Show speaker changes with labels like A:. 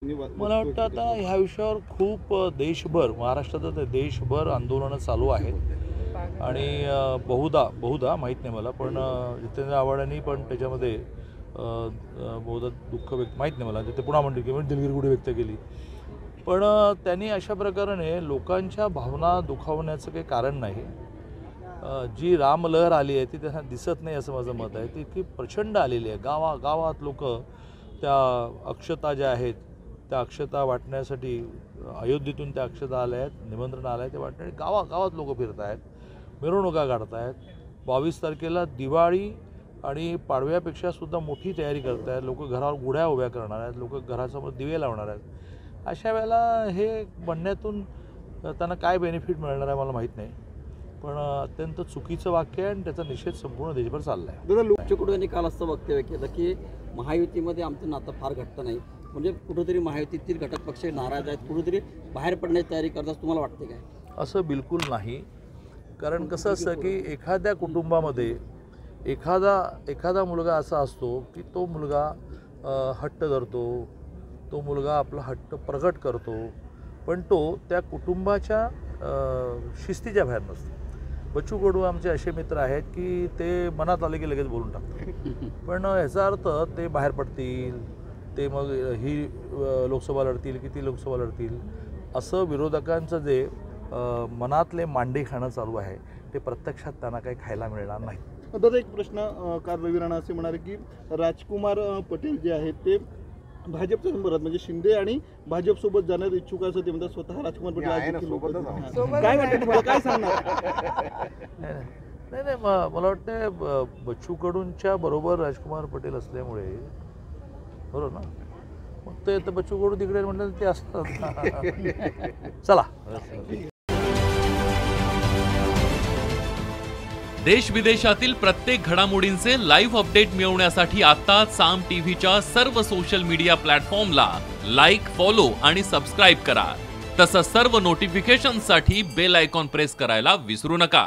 A: मला वाटतं आता ह्या विषयावर खूप देशभर महाराष्ट्रात देशभर आंदोलनं चालू आहेत आणि बहुधा माहीत नाही मला, पण जितेंद्र आव्हाडांनी पण त्याच्यामध्ये बहुधा दुःख व्यक्त माहीत नाही मला, ते पुन्हा म्हणते की दिलगिरी व्यक्त केली. पण त्यांनी अशा प्रकारे लोकांच्या भावना दुखावण्याचं काही कारण नाही. जी रामलहर आली आहे ती त्यांना दिसत नाही असं माझं मत आहे. ती इतकी प्रचंड आलेली आहे. गावागावात लोक त्या अक्षता ज्या आहेत त्या अक्षता वाटण्यासाठी अयोध्येतून त्या अक्षता आल्या आहेत, निमंत्रण आलं आहे ते वाटण्यासाठी गावागावात लोक फिरत आहेत, मिरवणुका काढत आहेत. 22 तारखेला दिवाळी आणि पाडव्यापेक्षा सुद्धा मोठी तयारी करत आहेत. लोक घरावर गुढ्या उभ्या करणार आहेत, लोक घरासमोर दिवे लावणार आहेत. अशा वेळेला हे म्हणण्यातून त्यांना काय बेनिफिट मिळणार आहे मला माहीत नाही, पण अत्यंत चुकीचं वाक्य आहे आणि त्याचा निषेध संपूर्ण देशभर चालला आहे.
B: दादा, लोकचकडून काल असं वक्तव्य केलं की महायुतीमध्ये आमचं नातं फार घट्ट नाही, म्हणजे कुठेतरी महायुतीतील घटक पक्ष नाराज आहेत, कुठेतरी बाहेर पडण्याची तयारी करतात, तुम्हाला वाटते काय?
A: असं बिलकुल नाही. कारण कसं असतं की एखाद्या कुटुंबामध्ये एखादा मुलगा असा असतो की तो मुलगा हट्ट धरतो, तो मुलगा आपला हट्ट प्रगट करतो, पण तो त्या कुटुंबाच्या शिस्तीच्या बाहेर नसतो. बच्चू कडू आमचे असे मित्र आहेत की ते मनात आले की लगेच बोलून टाकतात, पण याचा अर्थ ते बाहेर पडतील, ते मग ही लोकसभा लढतील की ती लोकसभा लढतील असं विरोधकांचं जे मनातले मांडे खाणं चालू आहे ते प्रत्यक्षात त्यांना काही खायला मिळणार नाही.
C: दादा, एक प्रश्न काल रवी राणा असे म्हणाले की राजकुमार पटेल जे आहेत ते भाजपच्या संपर्कात, म्हणजे शिंदे आणि भाजपसोबत जाण्यास इच्छुक असं ते म्हणतात. स्वतः राजकुमार पटेल काय वाटतं तुम्हाला, काय सांगणार?
A: नाही, मला वाटतं बच्चू कडूंच्या बरोबर राजकुमार पटेल असल्यामुळे बरोबर ना, मग ते बच्चू कडू तिकडे म्हटलं ते असतात. चला.
D: देश विदेशातील प्रत्येक घडामोडींचे लाईव्ह अपडेट मिळवण्यासाठी आता साम टीव्हीच्या सर्व सोशल मीडिया प्लॅटफॉर्मला लाईक, फॉलो आणि सबस्क्राईब करा. तसंच सर्व नोटिफिकेशनसाठी बेल आयकॉन प्रेस करायला विसरू नका.